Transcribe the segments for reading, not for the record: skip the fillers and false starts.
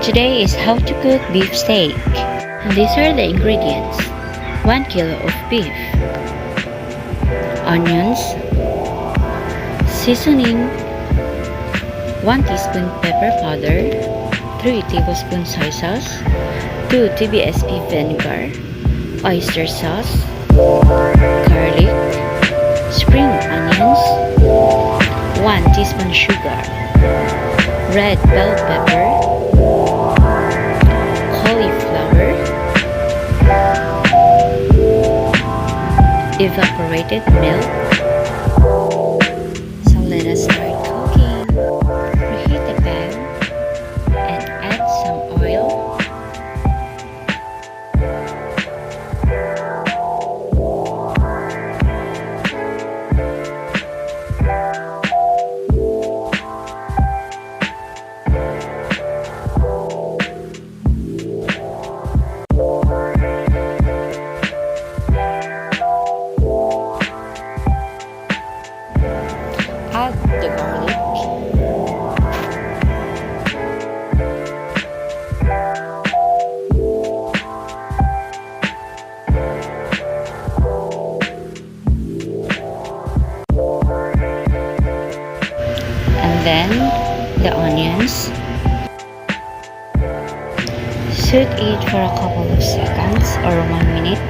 Today is how to cook beefsteak. And these are the ingredients. 1 kilo of beef, onions, seasoning, 1 teaspoon pepper powder, 3 tablespoons soy sauce, 2 tbsp vinegar, oyster sauce, garlic, spring onions, 1 teaspoon sugar, red bell pepper, cauliflower, evaporated milk. So let us start cooking. Preheat the pan and add some oil. Add the garlic, and then the onions. Saute it for a couple of seconds or 1 minute.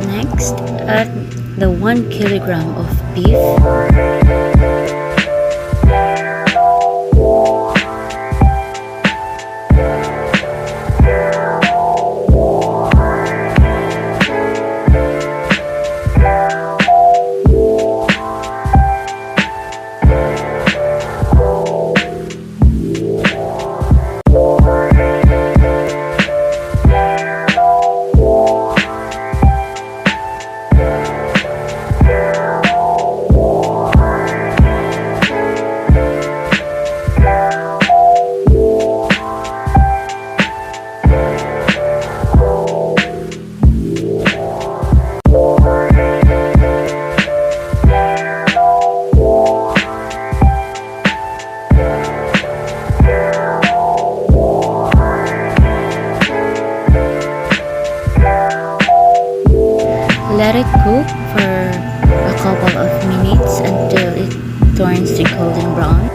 Next, add the 1 kilogram of beef, let it cook for a couple of minutes until it turns to golden brown.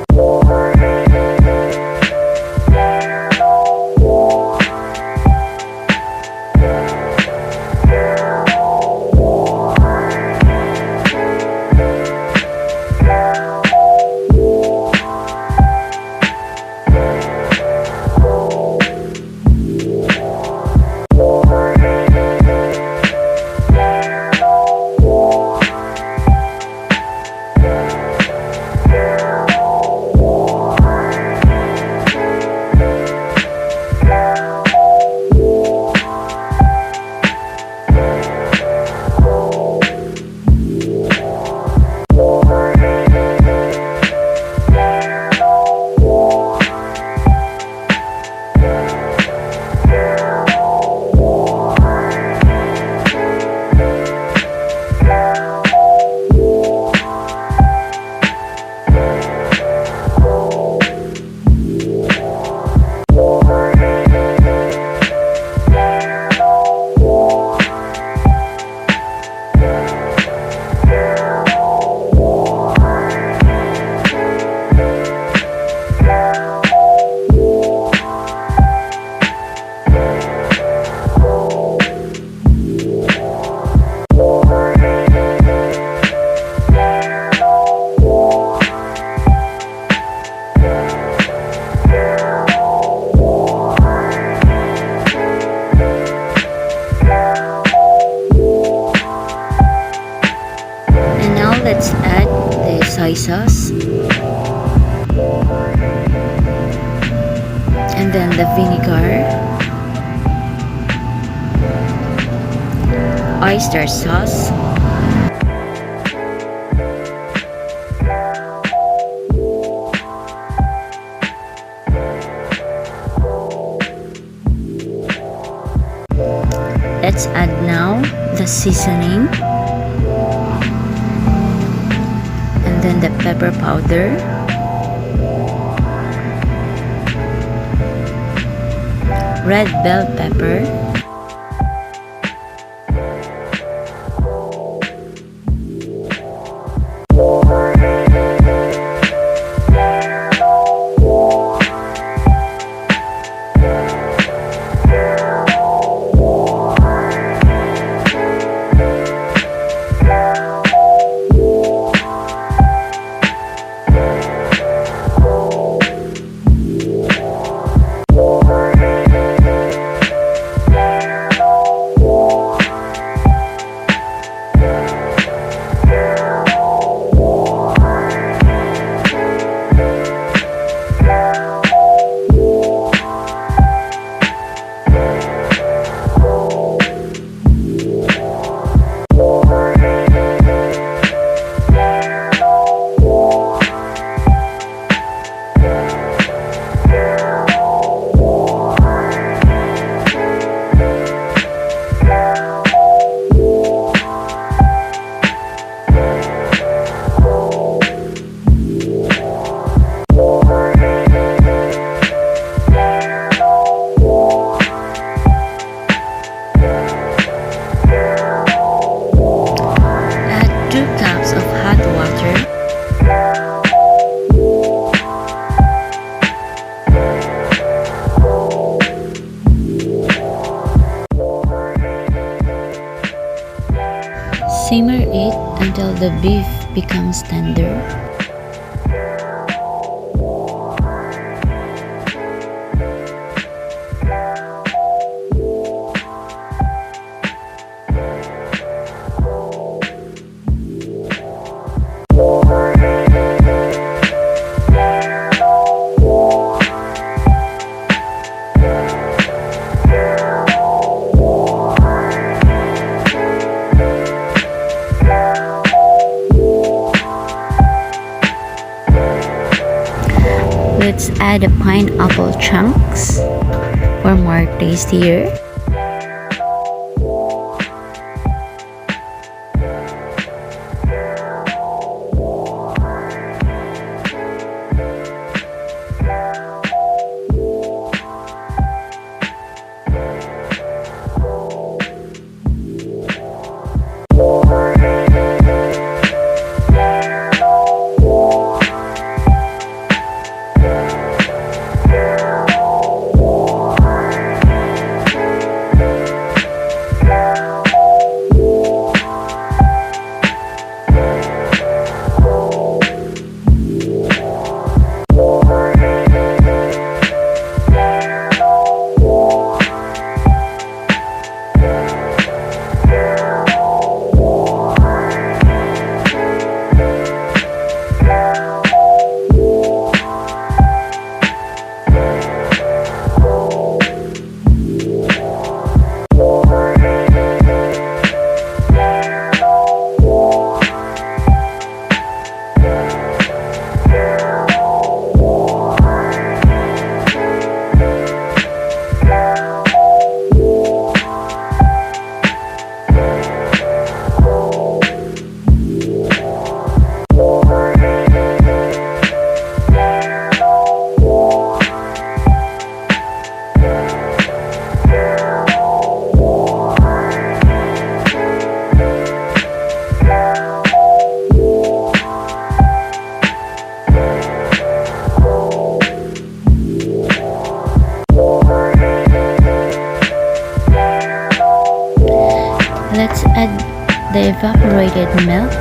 soy sauce, and then the vinegar, oyster sauce, let's add now the seasoning, and then the pepper powder, red bell pepper, add 2 cups of hot water, simmer it until the beef becomes tender. Let's add the pineapple chunks for more tastier. Let's add the evaporated milk.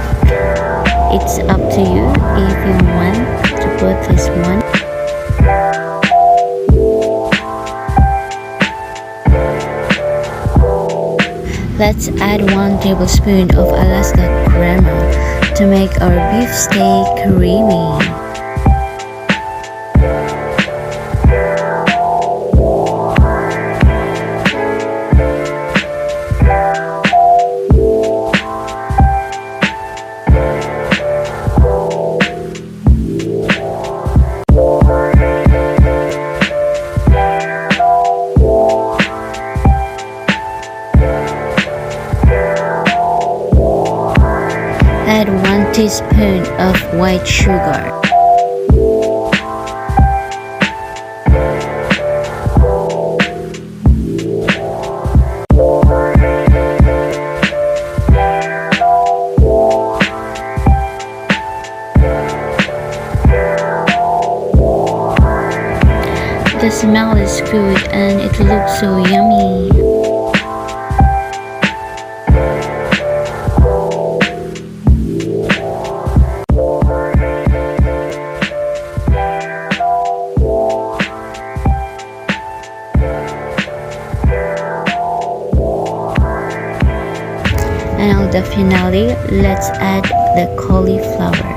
It's up to you if you want to put this one. Let's add 1 tablespoon of Alaska crema to make our beefsteak creamy. Add 1 teaspoon of white sugar. The smell is good and it looks so yummy. And now the finale, let's add the cauliflower.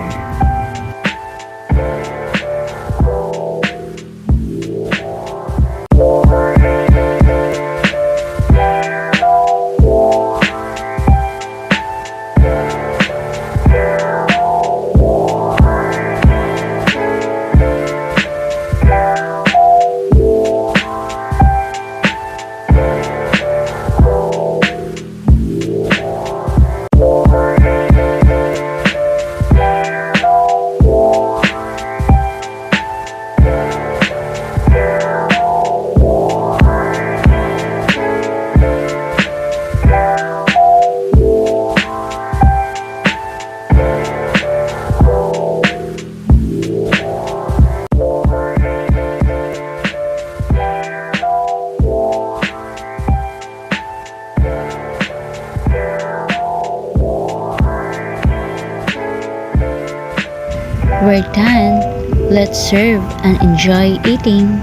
We're done. Let's serve and enjoy eating.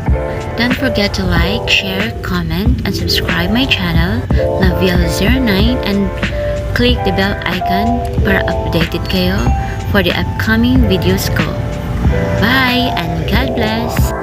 Don't forget to like, share, comment, and subscribe my channel, Naviel09, and click the bell icon para updated kayo for the upcoming videos ko. Bye and God bless!